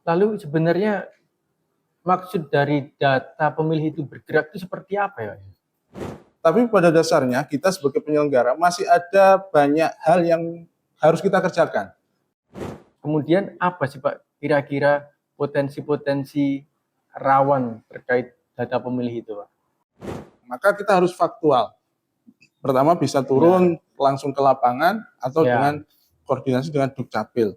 Lalu sebenarnya maksud dari data pemilih itu bergerak itu seperti apa ya? Tapi pada dasarnya kita sebagai penyelenggara masih ada banyak hal yang harus kita kerjakan. Kemudian apa sih Pak kira-kira potensi-potensi rawan terkait data pemilih itu Pak? Maka kita harus faktual. Pertama bisa turun langsung ke lapangan atau dengan koordinasi dengan Dukcapil.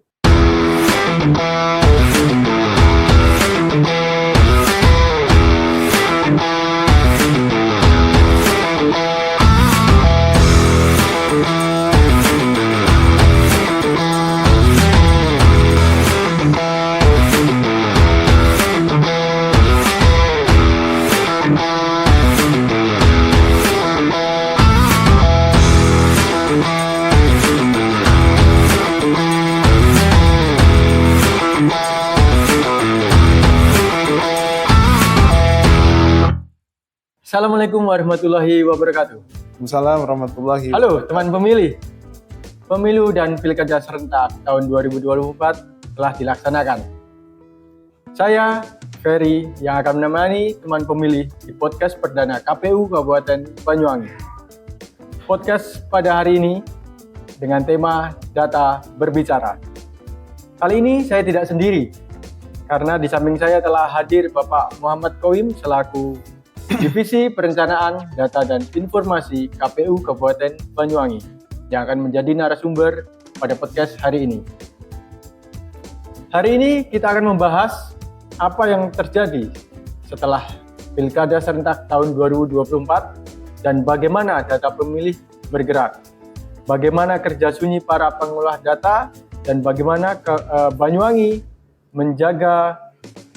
Assalamualaikum warahmatullahi wabarakatuh. Waalaikumsalam warahmatullahi wabarakatuh. Halo teman pemilih. Pemilu dan Pilkada serentak tahun 2024 telah dilaksanakan. Saya Ferry yang akan menemani teman pemilih di podcast perdana KPU Kabupaten Banyuwangi. Podcast pada hari ini dengan tema Data Berbicara. Kali ini saya tidak sendiri, karena di samping saya telah hadir Bapak Muhammad Qawim selaku Divisi Perencanaan, Data dan Informasi KPU Kabupaten Banyuwangi yang akan menjadi narasumber pada podcast hari ini. Hari ini kita akan membahas apa yang terjadi setelah Pilkada serentak tahun 2024 dan bagaimana data pemilih bergerak. Bagaimana kerja sunyi para pengolah data dan bagaimana Banyuwangi menjaga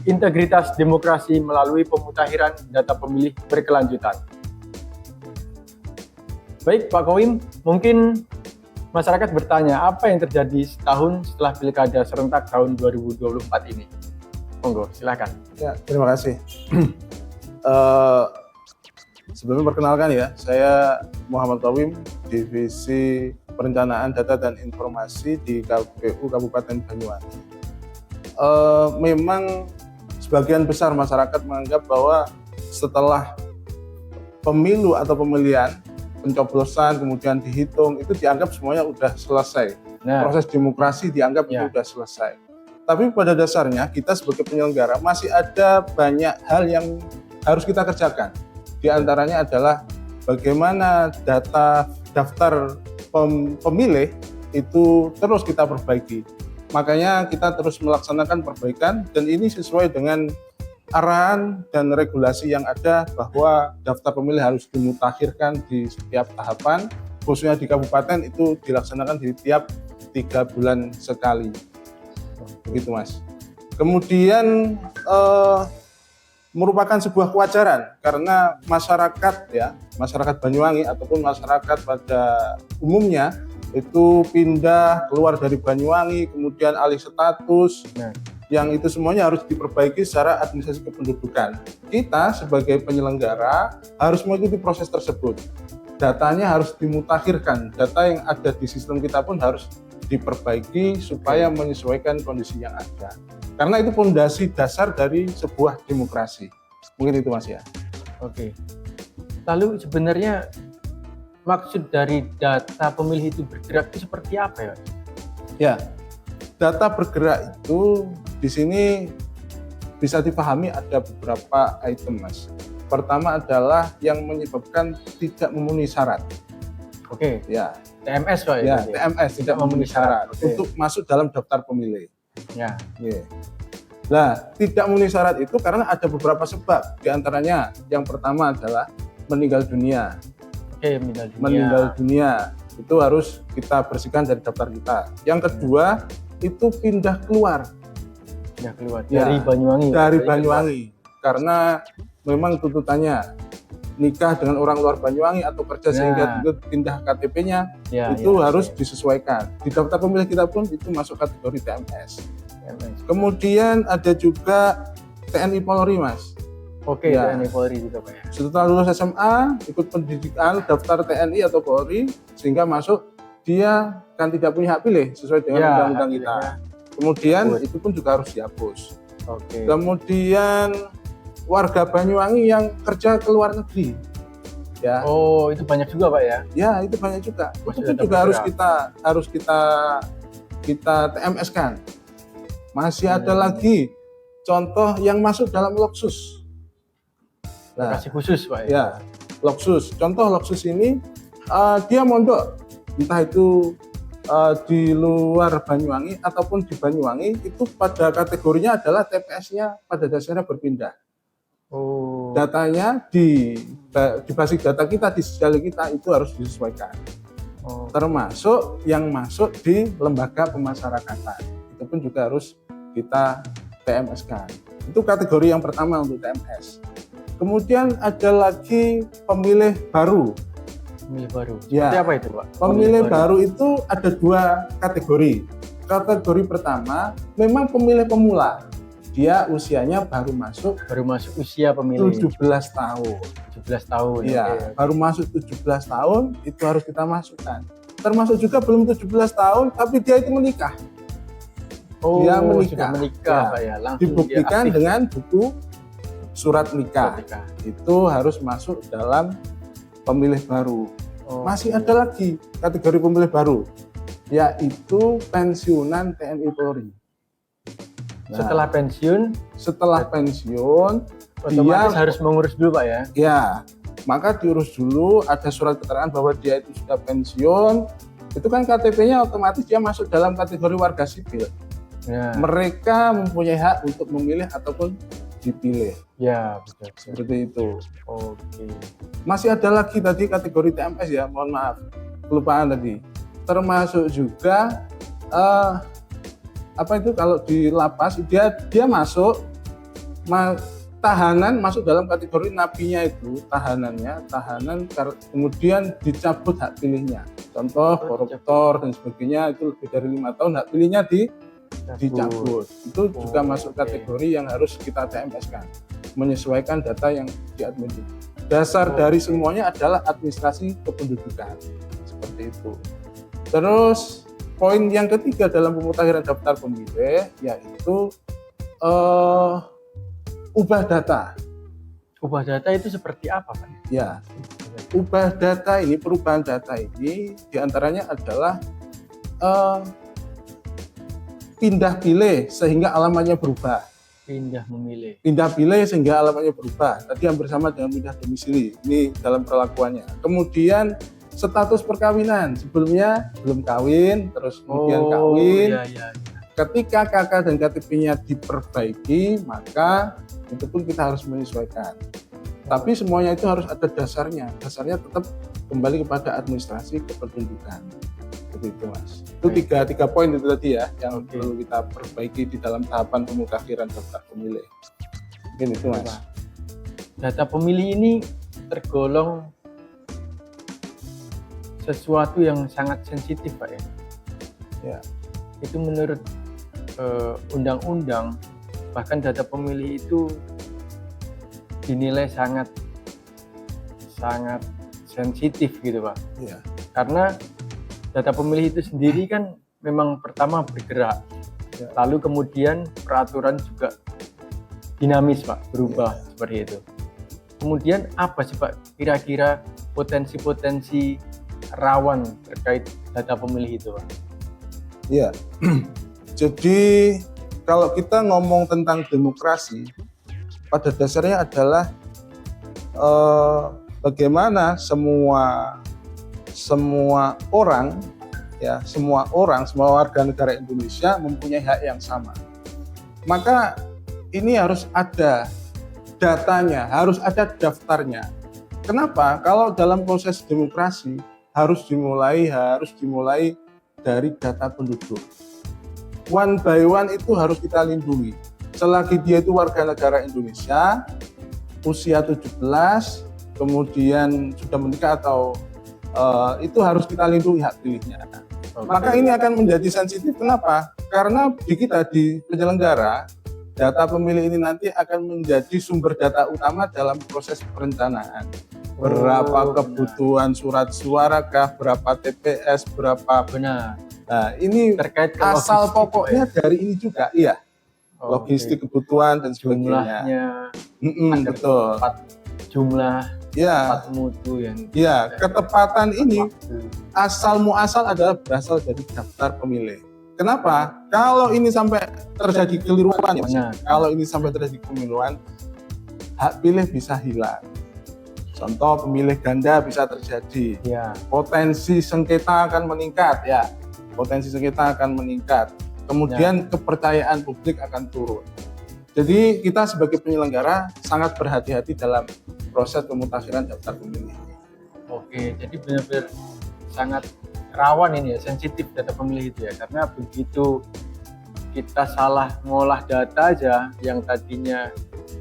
integritas demokrasi melalui pemutakhiran data pemilih berkelanjutan. Baik Pak Qawim, mungkin masyarakat bertanya apa yang terjadi setahun setelah Pilkada serentak tahun 2024 ini. Monggo, silakan. Ya, terima kasih. Sebelumnya perkenalkan ya, saya Muhammad Qawim, Divisi Perencanaan Data dan Informasi di KPU Kabupaten Banyuwangi. Memang sebagian besar masyarakat menganggap bahwa setelah pemilu atau pemilihan, pencoblosan kemudian dihitung, itu dianggap semuanya sudah selesai. Proses demokrasi dianggap itu sudah selesai. Tapi pada dasarnya kita sebagai penyelenggara masih ada banyak hal yang harus kita kerjakan. Di antaranya adalah bagaimana data daftar pemilih itu terus kita perbaiki. Makanya kita terus melaksanakan perbaikan dan ini sesuai dengan arahan dan regulasi yang ada bahwa daftar pemilih harus dimutakhirkan di setiap tahapan, khususnya di kabupaten itu dilaksanakan di tiap 3 bulan sekali. Begitu Mas. Kemudian merupakan sebuah kewajaran karena masyarakat Banyuwangi ataupun masyarakat pada umumnya itu pindah keluar dari Banyuwangi, kemudian alih status, yang itu semuanya harus diperbaiki secara administrasi kependudukan. Kita sebagai penyelenggara harus mengikuti proses tersebut. Datanya harus dimutakhirkan, data yang ada di sistem kita pun harus diperbaiki supaya menyesuaikan kondisi yang ada. Karena itu fondasi dasar dari sebuah demokrasi. Mungkin itu Mas ya. Oke. Lalu sebenarnya maksud dari data pemilih itu bergerak itu seperti apa ya? Ya, data bergerak itu di sini bisa dipahami ada beberapa item Mas. Pertama adalah yang menyebabkan tidak memenuhi syarat. Oke. Ya. TMS Pak ya? TMS tidak memenuhi syarat untuk masuk dalam daftar pemilih. Ya. Nah, tidak memenuhi syarat itu karena ada beberapa sebab. Di antaranya yang pertama adalah meninggal dunia. Meninggal dunia itu harus kita bersihkan dari daftar kita. Yang kedua itu pindah keluar dari Banyuwangi. Karena memang tuntutannya nikah dengan orang luar Banyuwangi atau kerja sehingga pindah KTP-nya harus disesuaikan. Di daftar pemilih kita pun itu masuk kategori TMS. Kemudian ada juga TNI Polri Mas. TNI Polri juga Pak ya. Setelah lulus SMA, ikut pendidikan, daftar TNI atau Polri, sehingga masuk dia kan tidak punya hak pilih sesuai dengan undang-undang kita. Kemudian itu pun juga harus dihapus. Oke. Kemudian warga Banyuwangi yang kerja ke luar negeri, ya. Oh, itu banyak juga Pak ya? Ya, itu banyak juga. Masih Itu ada juga bergerak. harus kita TMS-kan. Masih ada lagi contoh yang masuk dalam Loksus. Nah, Lokasi khusus Pak ya? ya, Loksus. Contoh Loksus ini dia mondok, entah itu di luar Banyuwangi ataupun di Banyuwangi, itu pada kategorinya adalah TPS-nya pada dasarnya berpindah. Oh. Datanya di basis data kita, di sosial kita itu harus disesuaikan. Oh. Termasuk yang masuk di lembaga pemasyarakatan. Itu pun juga harus kita TMS-kan. Itu kategori yang pertama untuk TMS. Kemudian ada lagi pemilih baru. Pemilih baru. Ya. Seperti apa itu Pak? Pemilih baru itu ada dua kategori. Kategori pertama memang pemilih pemula. Dia usianya baru masuk usia pemilih 17 tahun. 17 tahun. Iya, Oke. baru masuk 17 tahun itu harus kita masukkan. Termasuk juga belum 17 tahun tapi dia itu menikah. Oh, Dia menikah. sudah menikah Pak ya. Langsung Dibuktikan dia aktif. dengan buku surat nikah. Menikah. Itu harus masuk dalam pemilih baru. Oh. Masih ada lagi kategori pemilih baru, yaitu pensiunan TNI Polri. Nah, setelah pensiun otomatis harus mengurus dulu Pak ya? Ya, maka diurus dulu, ada surat keterangan bahwa dia itu sudah pensiun. Itu kan KTP-nya otomatis dia masuk dalam kategori warga sipil. Ya. Mereka mempunyai hak untuk memilih ataupun dipilih. Ya, betul. Seperti itu. Oke. Masih ada lagi tadi kategori TMS ya, mohon maaf, kelupaan tadi. Termasuk juga apa itu kalau di lapas dia masuk tahanan masuk dalam kategori napinya itu tahanan kemudian dicabut hak pilihnya. Contoh koruptor dan sebagainya itu lebih dari 5 tahun hak pilihnya dicabut. Itu juga masuk kategori yang harus kita TMS-kan, menyesuaikan data yang diadmin. Dasar dari semuanya adalah administrasi kependudukan, seperti itu. Terus poin yang ketiga dalam pemutakhiran daftar pemilih yaitu ubah data. Ubah data itu seperti apa Pak? Ya, ubah data ini, perubahan data ini diantaranya adalah pindah pilih sehingga alamatnya berubah. Pindah memilih. Pindah pilih sehingga alamatnya berubah. Tadi hampir sama dengan pindah domisili. Ini dalam perlakuannya. Kemudian status perkawinan. Sebelumnya belum kawin, terus kemudian kawin. Iya. Ketika KK dan KTP-nya diperbaiki, maka itu pun kita harus menyesuaikan. Tapi semuanya itu harus ada dasarnya. Dasarnya tetap kembali kepada administrasi kependudukan. Begitu Mas. Itu tiga poin itu tadi ya yang perlu kita perbaiki di dalam tahapan pemutakhiran daftar pemilih. Mungkin itu Mas. Data pemilih ini tergolong sesuatu yang sangat sensitif Pak ya. Ya. Itu menurut undang-undang, bahkan data pemilih itu dinilai sangat sensitif gitu Pak. Ya. Karena data pemilih itu sendiri kan memang pertama bergerak, lalu kemudian peraturan juga dinamis Pak, berubah seperti itu. Kemudian apa sih Pak kira-kira potensi-potensi rawan terkait data pemilih itu Pak? Iya. Jadi kalau kita ngomong tentang demokrasi, pada dasarnya adalah bagaimana semua orang, semua warga negara Indonesia mempunyai hak yang sama. Maka ini harus ada datanya, harus ada daftarnya. Kenapa? Kalau dalam proses demokrasi harus dimulai dari data penduduk. One by one itu harus kita lindungi. Selagi dia itu warga negara Indonesia, usia 17, kemudian sudah menikah atau itu harus kita lindungi hak pilihnya. Maka ini akan menjadi sensitif. Kenapa? Karena di kita di penyelenggara, data pemilih ini nanti akan menjadi sumber data utama dalam proses perencanaan. Berapa kebutuhan surat suara kah, berapa TPS, berapa. Benar. Nah, ini terkait ke asal logistik pokoknya ya? dari ini juga, iya. Oh, Logistik oke. kebutuhan dan sebagainya. Jumlahnya, agar Betul. tepat jumlah, Ya, tepat mutu yang ya, ketepatan ini waktu. asal muasal adalah berasal dari daftar pemilih. Kenapa? Kalau ini sampai terjadi keliruan ya, Mas. Benar. Kalau ini sampai terjadi keliruan, hak pilih bisa hilang. Contoh pemilih ganda bisa terjadi. Ya, Potensi sengketa akan meningkat ya. Potensi sengketa akan meningkat. Kemudian kepercayaan publik akan turun. Jadi kita sebagai penyelenggara sangat berhati-hati dalam proses pemutakhiran daftar pemilih. oke. Jadi benar-benar sangat rawan ini ya, sensitif data pemilih itu ya, karena begitu kita salah ngolah data aja yang tadinya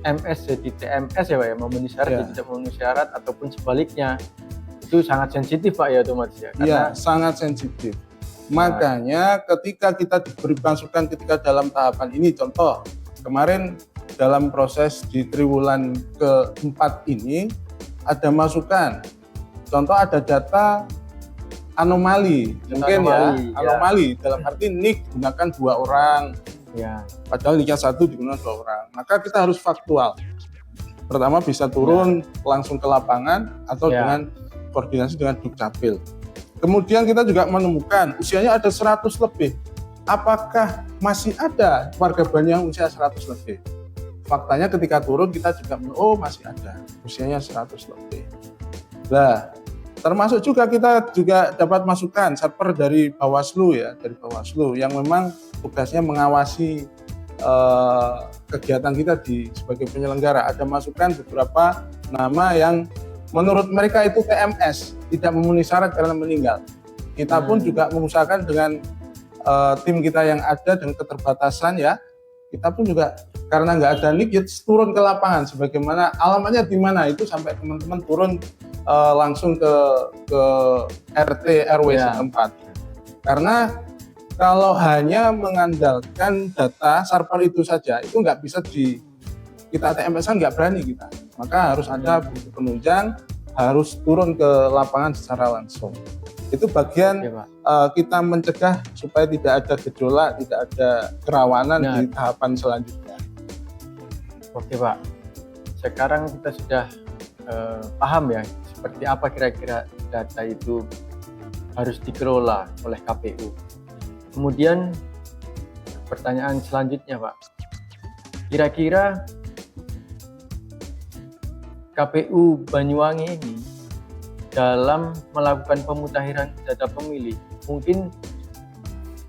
MS jadi TMS ya Pak ya, memenuhi syarat Ya. jadi tidak memenuhi syarat ataupun sebaliknya, itu sangat sensitif Pak ya otomatis ya, Iya, sangat sensitif. Makanya ketika kita diberi masukan ketika dalam tahapan ini, contoh kemarin dalam proses di triwulan keempat ini ada masukan, contoh ada data anomali, mungkin anomali, ya, anomali dalam arti nik gunakan 2 orang, ya, padahal niknya 1 digunakan 2 orang. Maka kita harus faktual. Pertama bisa turun langsung ke lapangan atau Ya. dengan koordinasi dengan Dukcapil. Kemudian kita juga menemukan usianya ada 100 lebih. Apakah masih ada warga Banyu yang usia 100 lebih? Faktanya ketika turun kita juga masih ada usianya 100 lebih. Nah, termasuk juga kita juga dapat masukan server dari Bawaslu ya, dari Bawaslu yang memang tugasnya mengawasi kegiatan kita sebagai penyelenggara. Ada masukan beberapa nama yang menurut mereka itu TMS, tidak memenuhi syarat karena meninggal. Kita pun juga mengusahakan dengan tim kita yang ada dengan keterbatasan ya, kita pun juga karena nggak ada nik, ya turun ke lapangan sebagaimana alamatnya di mana itu sampai teman-teman turun langsung ke RT RW Ya. setempat. Karena kalau hanya mengandalkan data server itu saja, itu nggak bisa kita TMS-an nggak berani kita. Maka harus ada bukti penunjang, harus turun ke lapangan secara langsung. Itu bagian Oke, Pak. kita mencegah supaya tidak ada gejolak, tidak ada kerawanan Nah. di tahapan selanjutnya. Oke Pak, sekarang kita sudah paham ya seperti apa kira-kira data itu harus dikelola oleh KPU. Kemudian pertanyaan selanjutnya Pak, kira-kira KPU Banyuwangi ini dalam melakukan pemutakhiran data pemilih, mungkin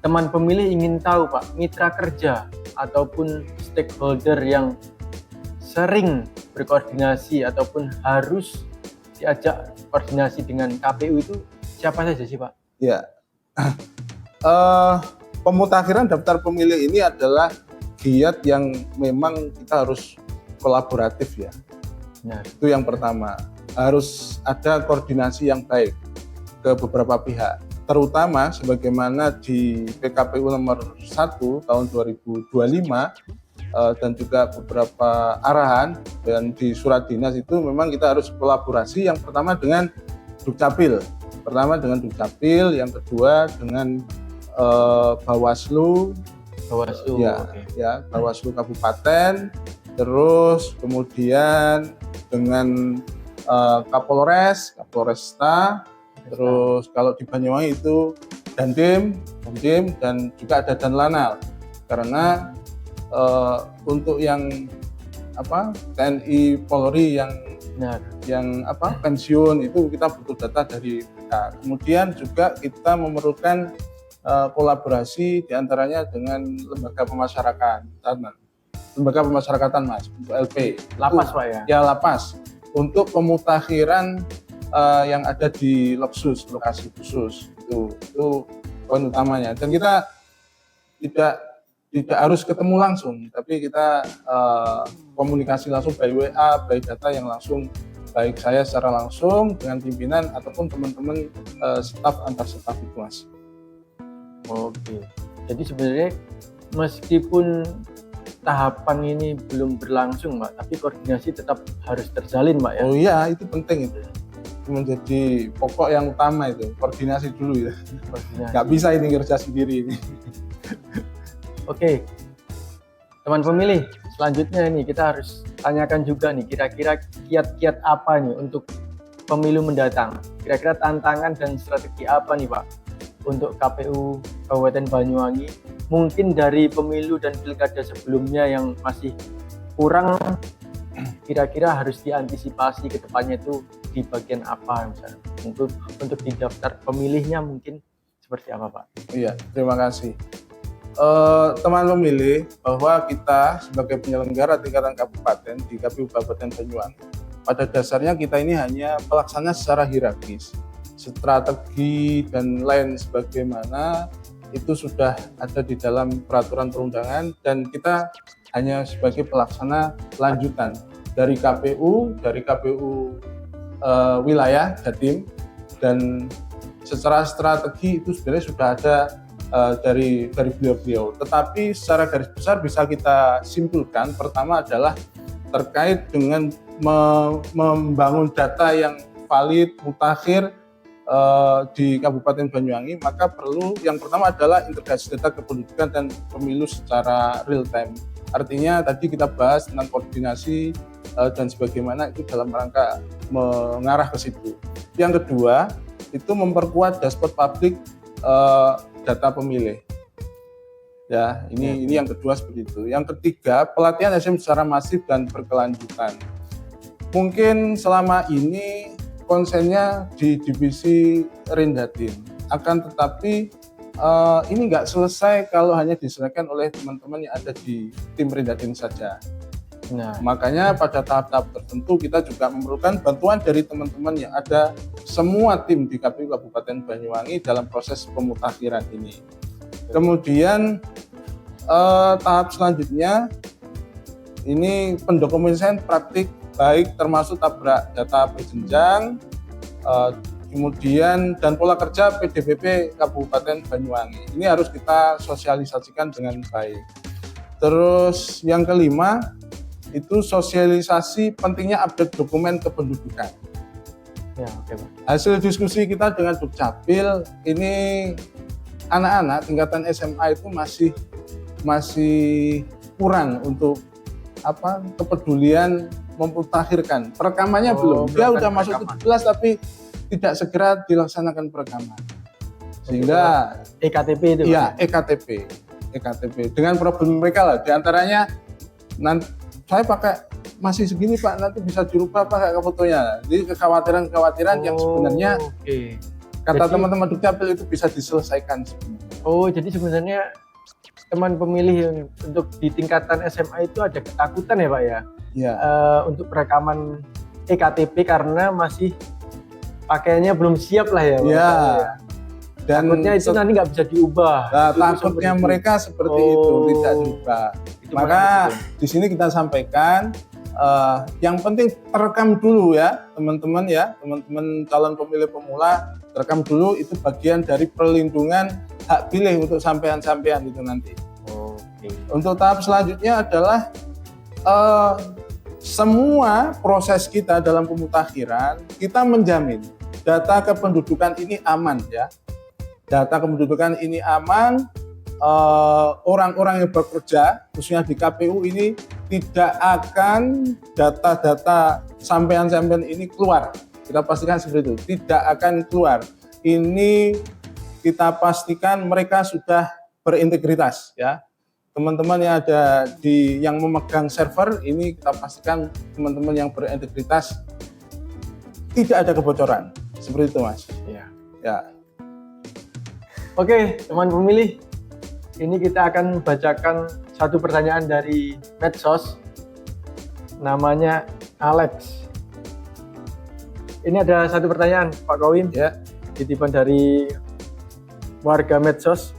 teman pemilih ingin tahu Pak, mitra kerja ataupun stakeholder yang sering berkoordinasi ataupun harus diajak koordinasi dengan KPU itu siapa saja sih Pak? Ya, pemutakhiran daftar pemilih ini adalah giat yang memang kita harus kolaboratif ya. Benar. Itu yang pertama, harus ada koordinasi yang baik ke beberapa pihak, terutama sebagaimana di PKPU nomor 1 tahun 2025 dan juga beberapa arahan dan di surat dinas itu memang kita harus kolaborasi, yang pertama dengan Dukcapil, yang kedua dengan Bawaslu, Bawaslu. ya, Oke. ya Bawaslu Kabupaten, terus kemudian dengan Kapolres, Kapolresta, terus kalau di Banyuwangi itu Dandim, dan juga ada Danlanal. Karena untuk yang TNI Polri Benar. yang pensiun itu kita butuh data dari mereka. Kemudian juga kita memerlukan kolaborasi diantaranya dengan lembaga pemasyarakatan Mas, untuk LP. Lapas Pak ya? Ya, lapas untuk pemutakhiran yang ada di Loksus, lokasi khusus itu poin utamanya. Dan kita tidak harus ketemu langsung, tapi kita komunikasi langsung by WA, by data yang langsung, baik saya secara langsung dengan pimpinan ataupun teman-teman staf antar staf itu Mas. Oke. Jadi sebenarnya meskipun tahapan ini belum berlangsung Pak, tapi koordinasi tetap harus terjalin Pak ya? Oh iya, itu penting itu. menjadi pokok yang utama itu, koordinasi dulu ya. Nggak bisa ini kerja sendiri ini. Oke, teman pemilih, selanjutnya nih kita harus tanyakan juga nih kira-kira kiat-kiat apa nih untuk pemilu mendatang. Kira-kira tantangan dan strategi apa nih Pak untuk KPU Kabupaten Banyuwangi? Mungkin dari pemilu dan pilkada sebelumnya yang masih kurang, kira-kira harus diantisipasi ke depannya itu di bagian apa misalnya? Untuk di daftar pemilihnya mungkin seperti apa Pak? Iya, terima kasih. Teman pemilih, bahwa kita sebagai penyelenggara tingkatan kabupaten di KPU Kabupaten Banyuwangi, pada dasarnya kita ini hanya pelaksana secara hierarkis. Strategi dan lain sebagaimana itu sudah ada di dalam peraturan perundangan, dan kita hanya sebagai pelaksana lanjutan dari KPU wilayah Jatim, dan secara strategi itu sebenarnya sudah ada dari beliau-beliau. Tetapi secara garis besar bisa kita simpulkan, pertama adalah terkait dengan membangun data yang valid, mutakhir di Kabupaten Banyuwangi, maka perlu yang pertama adalah integrasi data kependudukan dan pemilu secara real time. Artinya tadi kita bahas tentang koordinasi dan sebagaimana itu dalam rangka mengarah ke situ. Yang kedua, itu memperkuat dashboard publik data pemilih. Ya, ini yang kedua seperti itu. Yang ketiga, pelatihan SDM secara masif dan berkelanjutan. Mungkin selama ini konsennya di divisi Rindatim, akan tetapi ini nggak selesai kalau hanya diselesaikan oleh teman-teman yang ada di tim Rindatim saja. Nah, makanya pada tahap-tahap tertentu kita juga memerlukan bantuan dari teman-teman yang ada semua tim di KPU Kabupaten Banyuwangi dalam proses pemutakhiran ini. Kemudian tahap selanjutnya ini pendokumentasian praktik baik termasuk tabrak data berjenjang, kemudian dan pola kerja PDPP Kabupaten Banyuwangi. Ini harus kita sosialisasikan dengan baik. Terus yang kelima, itu sosialisasi pentingnya update dokumen kependudukan. Ya, oke, Pak. Hasil diskusi kita dengan Dukcapil, ini anak-anak tingkatan SMA itu masih kurang untuk kepedulian memutakhirkan. Perekamannya belum. Dia udah masuk 17 tapi tidak segera dilaksanakan perekaman. Sehingga EKTP itu. Iya, EKTP. Dengan problem mereka lah, diantaranya nanti saya pakai masih segini Pak, nanti bisa dirubah pakai fotonya. Jadi kekhawatiran yang sebenarnya kata teman-teman Dukcapil itu bisa diselesaikan sebenarnya. Oh, jadi sebenarnya teman pemilih yang untuk di tingkatan SMA itu ada ketakutan ya Pak ya? Iya. Untuk perekaman EKTP karena masih pakaiannya belum siap lah ya Pak. Iya. Dan takutnya itu nanti nggak bisa diubah. Nah, takutnya mereka seperti itu, tidak diubah. Maka di sini kita sampaikan yang penting terekam dulu ya teman-teman calon pemilih pemula, terekam dulu, itu bagian dari perlindungan hak pilih untuk sampean-sampean itu nanti. Untuk tahap selanjutnya adalah semua proses kita dalam pemutakhiran kita menjamin data kependudukan ini aman ya. Data kependudukan ini aman. Orang-orang yang bekerja khususnya di KPU ini tidak akan data-data sampean-sampean ini keluar. Kita pastikan seperti itu, tidak akan keluar. Ini kita pastikan mereka sudah berintegritas ya. Teman-teman yang ada yang memegang server ini kita pastikan teman-teman yang berintegritas, tidak ada kebocoran. Seperti itu Mas. Ya. Oke, teman pemilih. Ini kita akan bacakan satu pertanyaan dari medsos, namanya Alex. Ini ada satu pertanyaan Pak Kowin, ya, titipan dari warga medsos.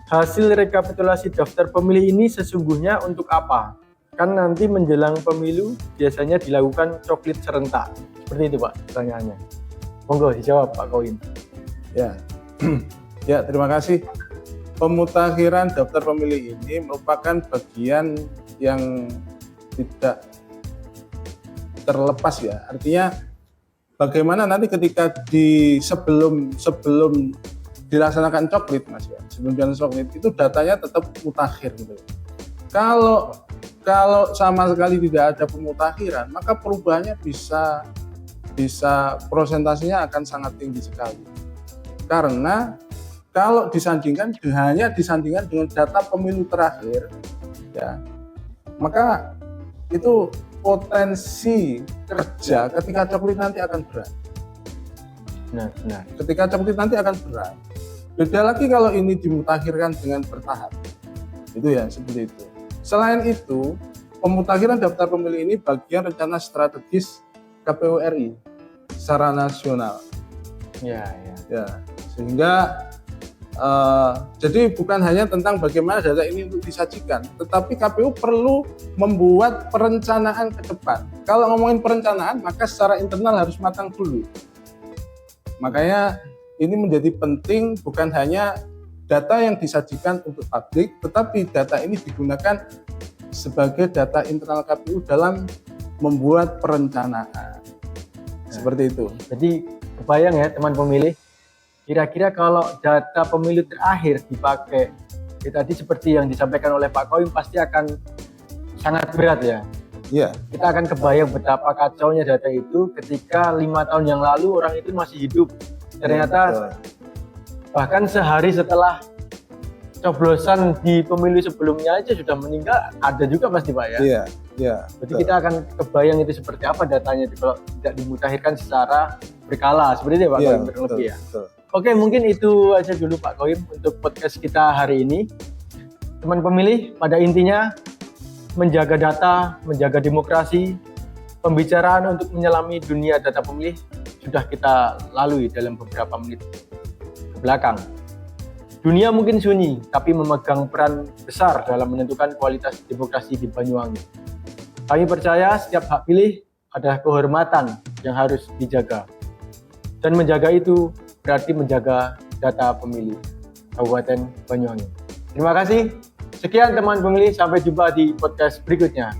Hasil rekapitulasi daftar pemilih ini sesungguhnya untuk apa? Kan nanti menjelang pemilu biasanya dilakukan coklit serentak. Seperti itu Pak pertanyaannya. Monggo dijawab Pak Kowin. Ya. Ya, terima kasih. Pemutakhiran daftar pemilih ini merupakan bagian yang tidak terlepas ya. Artinya bagaimana nanti ketika sebelum dilaksanakan coklit Mas ya, sebelum dilaksanakan coklit itu datanya tetap mutakhir gitu. Kalau sama sekali tidak ada pemutakhiran, maka perubahannya bisa prosentasenya akan sangat tinggi sekali. Karena kalau hanya disandingkan dengan data pemilu terakhir, ya, maka itu potensi kerja ketika coklit nanti akan berat. Benar. Ketika coklit nanti akan berat. Beda lagi kalau ini dimutakhirkan dengan bertahap. Itu ya, seperti itu. Selain itu, pemutakhiran daftar pemilih ini bagian rencana strategis KPU RI secara nasional. Ya, sehingga jadi bukan hanya tentang bagaimana data ini untuk disajikan, tetapi KPU perlu membuat perencanaan ke depan. Kalau ngomongin perencanaan, maka secara internal harus matang dulu. Makanya ini menjadi penting, bukan hanya data yang disajikan untuk publik, tetapi data ini digunakan sebagai data internal KPU dalam membuat perencanaan. Seperti itu. Jadi kebayang ya teman pemilih, kira-kira kalau data pemilu terakhir dipakai, tadi seperti yang disampaikan oleh Pak Qoyim pasti akan sangat berat ya. Iya. Kita akan kebayang betapa kacaunya data itu ketika 5 tahun yang lalu orang itu masih hidup. Ternyata bahkan sehari setelah coblosan di pemilu sebelumnya aja sudah meninggal, ada juga pasti Pak ya. Iya. Jadi kita akan kebayang itu seperti apa datanya kalau tidak dimutakhirkan secara berkala, seperti itu ya Pak Qoyim kurang lebih ya. Oke, mungkin itu aja dulu Pak Qoyim untuk podcast kita hari ini. Teman pemilih, pada intinya menjaga data, menjaga demokrasi, pembicaraan untuk menyelami dunia data pemilih sudah kita lalui dalam beberapa menit ke belakang. Dunia mungkin sunyi, tapi memegang peran besar dalam menentukan kualitas demokrasi di Banyuwangi. Kami percaya setiap hak pilih adalah kehormatan yang harus dijaga. Dan menjaga itu berarti menjaga data pemilih Kabupaten Banyuwangi. Terima kasih. Sekian teman pemilih, sampai jumpa di podcast berikutnya.